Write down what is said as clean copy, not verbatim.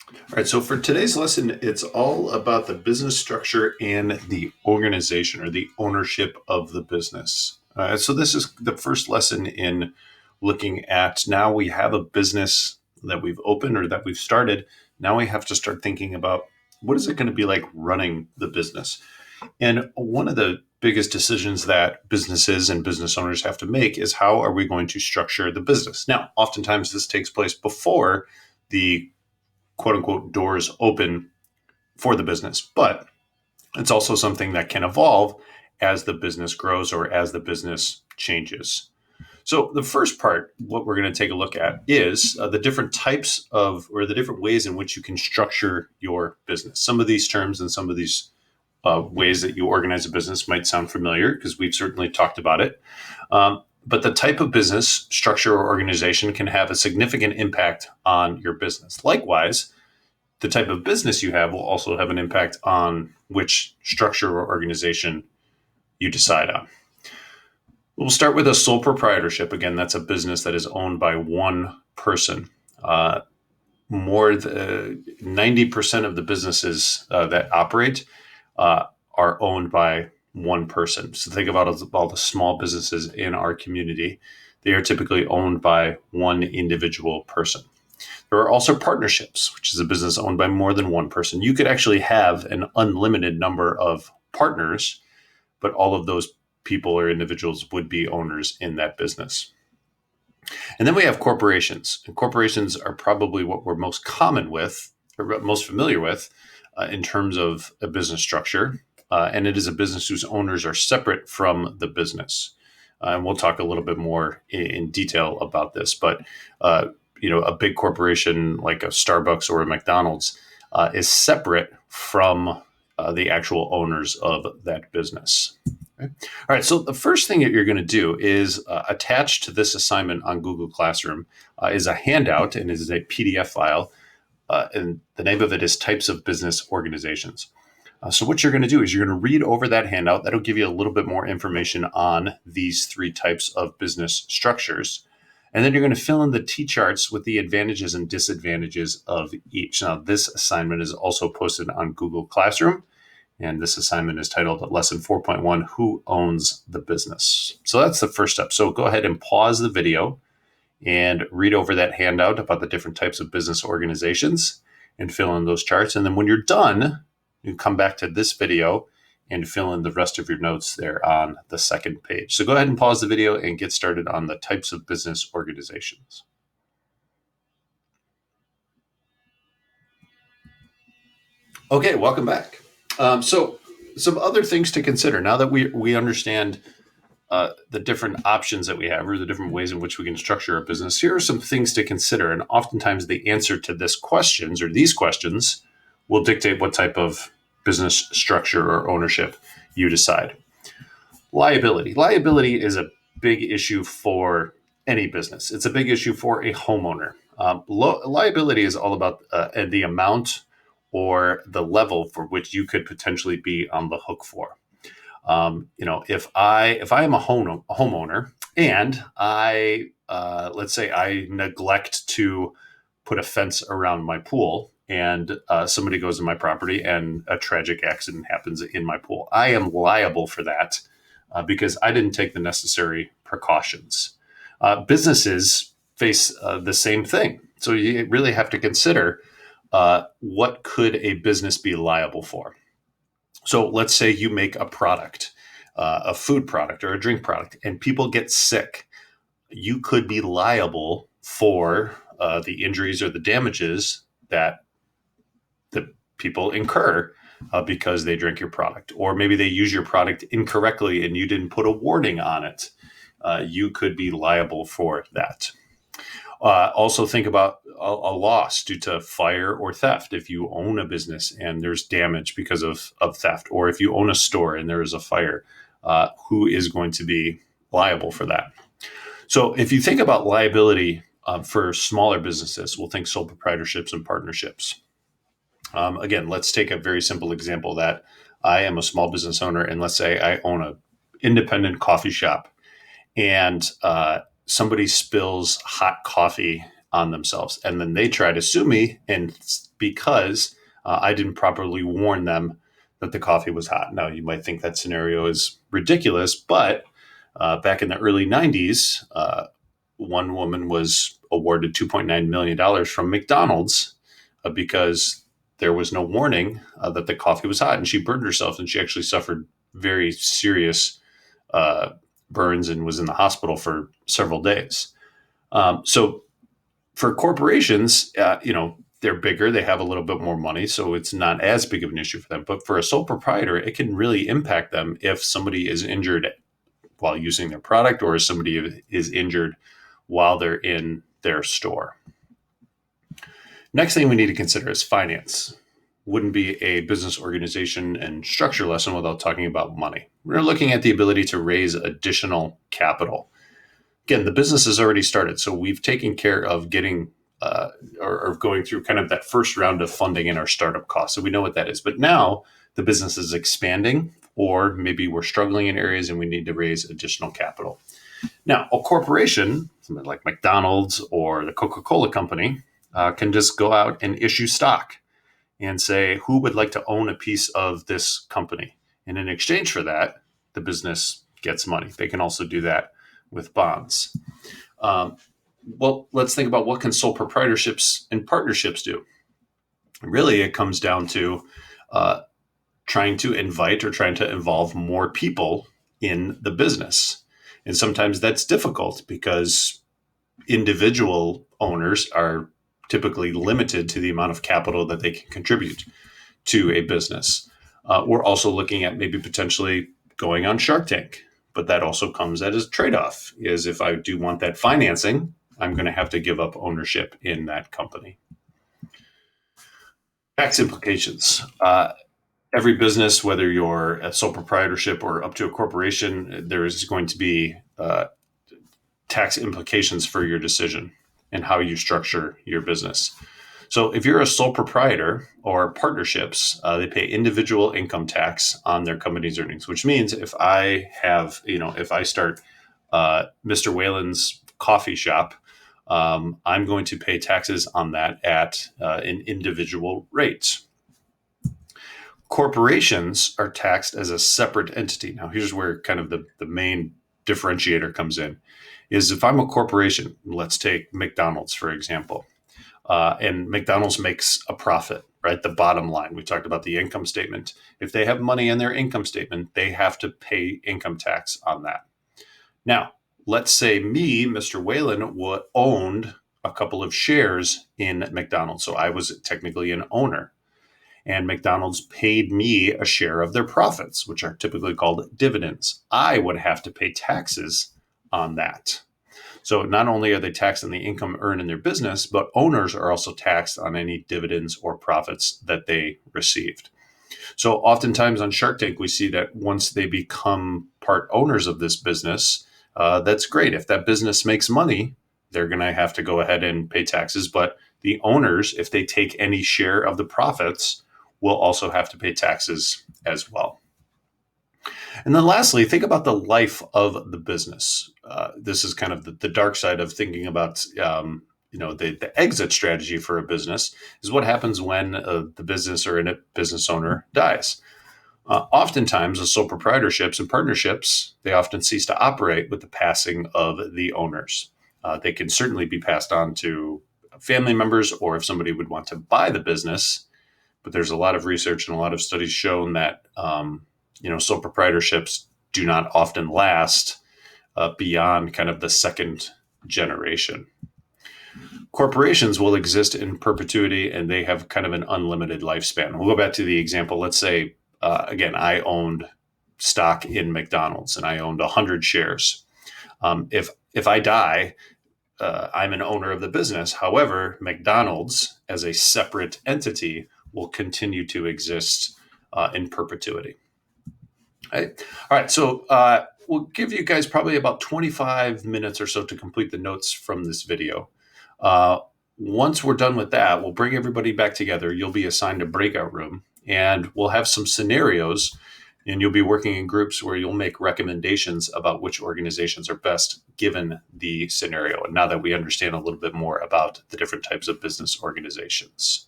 All right, so for today's lesson, it's all about the business structure and the organization or the ownership of the business. So, this is the first lesson in looking at now we have a business that we've opened or that we've started. Now we have to start thinking about what is it going to be like running the business. And one of the biggest decisions that businesses and business owners have to make is how are we going to structure the business? Now, oftentimes this takes place before the quote unquote doors open for the business, but it's also something that can evolve as the business grows or as the business changes. So, the first part, what we're going to take a look at is the different types of or the different ways in which you can structure your business. Some of these terms and some of these ways that you organize a business might sound familiar because we've certainly talked about it. But the type of business structure or organization can have a significant impact on your business. Likewise, the type of business you have will also have an impact on which structure or organization you decide on. We'll start with a sole proprietorship. Again, that's a business that is owned by one person. More than 90% of the businesses that operate are owned by one person. So think about all the small businesses in our community. They are typically owned by one individual person. There are also partnerships, which is a business owned by more than one person. You could actually have an unlimited number of partners, but all of those people or individuals would be owners in that business. And then we have corporations. And corporations are probably what we're most common with, or most familiar with, in terms of a business structure. And it is a business whose owners are separate from the business. And we'll talk a little bit more in detail about this. But a big corporation like a Starbucks or a McDonald's is separate from the actual owners of that business. Okay. All right. So the first thing that you're going to do is attach to this assignment on Google Classroom is a handout, and it is a PDF file. And the name of it is Types of Business Organizations. So what you're going to do is you're going to read over that handout. That'll give you a little bit more information on these three types of business structures. And then you're going to fill in the T-charts with the advantages and disadvantages of each. Now, this assignment is also posted on Google Classroom. And this assignment is titled Lesson 4.1, Who Owns the Business? So that's the first step. So go ahead and pause the video and read over that handout about the different types of business organizations and fill in those charts. And then when you're done, you come back to this video and fill in the rest of your notes there on the second page. So go ahead and pause the video and get started on the types of business organizations. Okay, welcome back. So some other things to consider now that we understand the different options that we have or the different ways in which we can structure a business. Here are some things to consider. And oftentimes the answer to these questions will dictate what type of business structure or ownership you decide. Liability. Liability is a big issue for any business. It's a big issue for a homeowner. Liability is all about the amount or the level for which you could potentially be on the hook for. If I am a homeowner and I let's say I neglect to put a fence around my pool and somebody goes in my property and a tragic accident happens in my pool, I am liable for that because I didn't take the necessary precautions. Businesses face the same thing. So you really have to consider what could a business be liable for. So let's say you make a product, a food product or a drink product, and people get sick. You could be liable for the injuries or the damages that the people incur because they drink your product. Or maybe they use your product incorrectly and you didn't put a warning on it. You could be liable for that. Also think about a loss due to fire or theft. If you own a business and there's damage because of theft, or if you own a store and there is a fire, who is going to be liable for that? So if you think about liability for smaller businesses, we'll think sole proprietorships and partnerships. Again, let's take a very simple example that I am a small business owner, and let's say I own an independent coffee shop, and somebody spills hot coffee on themselves. And then they try to sue me, and because I didn't properly warn them that the coffee was hot. Now, you might think that scenario is ridiculous, but back in the early 90s, one woman was awarded $2.9 million from McDonald's because there was no warning that the coffee was hot, and she burned herself, and she actually suffered very serious burns and was in the hospital for several days. So for corporations, they're bigger, they have a little bit more money, so it's not as big of an issue for them. But for a sole proprietor, it can really impact them if somebody is injured while using their product, or if somebody is injured while they're in their store. Next thing we need to consider is finance. Wouldn't be a business organization and structure lesson without talking about money. We're looking at the ability to raise additional capital. Again, the business has already started, so we've taken care of getting or going through kind of that first round of funding in our startup costs. So we know what that is. But now the business is expanding, or maybe we're struggling in areas and we need to raise additional capital. Now, a corporation, something like McDonald's or the Coca-Cola Company, can just go out and issue stock and say, who would like to own a piece of this company? And in exchange for that, the business gets money. They can also do that with bonds. Well, let's think about what can sole proprietorships and partnerships do. Really, it comes down to trying to invite or trying to involve more people in the business. And sometimes that's difficult because individual owners are typically limited to the amount of capital that they can contribute to a business. We're also looking at maybe potentially going on Shark Tank, but that also comes at a trade-off, is if I do want that financing, I'm going to have to give up ownership in that company. Tax implications. Every business, whether you're a sole proprietorship or up to a corporation, there is going to be tax implications for your decision and how you structure your business. So if you're a sole proprietor or partnerships, they pay individual income tax on their company's earnings, which means if I have, if I start Mr. Whalen's coffee shop, I'm going to pay taxes on that at an individual rate. Corporations are taxed as a separate entity. Now, here's where kind of the main differentiator comes in, is if I'm a corporation, let's take McDonald's, for example, and McDonald's makes a profit, right? The bottom line. We talked about the income statement. If they have money in their income statement, they have to pay income tax on that. Now, let's say me, Mr. Whalen, owned a couple of shares in McDonald's. So I was technically an owner. And McDonald's paid me a share of their profits, which are typically called dividends. I would have to pay taxes on that. So not only are they taxed on the income earned in their business, but owners are also taxed on any dividends or profits that they received. So oftentimes on Shark Tank, we see that once they become part owners of this business, that's great. If that business makes money, they're going to have to go ahead and pay taxes. But the owners, if they take any share of the profits, will also have to pay taxes as well. And then lastly, think about the life of the business. This is kind of the dark side of thinking about, the exit strategy for a business is what happens when the business or a business owner dies. Oftentimes, the sole proprietorships and partnerships, they often cease to operate with the passing of the owners. They can certainly be passed on to family members, or if somebody would want to buy the business. But there's a lot of research and a lot of studies shown that sole proprietorships do not often last beyond kind of the second generation. Corporations will exist in perpetuity, and they have kind of an unlimited lifespan. We'll go back to the example. Let's say, again, I owned stock in McDonald's and I owned 100 shares. If I die, I'm an owner of the business. However, McDonald's as a separate entity will continue to exist in perpetuity. All right. So we'll give you guys probably about 25 minutes or so to complete the notes from this video. Once we're done with that, we'll bring everybody back together. You'll be assigned a breakout room, and we'll have some scenarios And you'll be working in groups where you'll make recommendations about which organizations are best given the scenario. And now that we understand a little bit more about the different types of business organizations.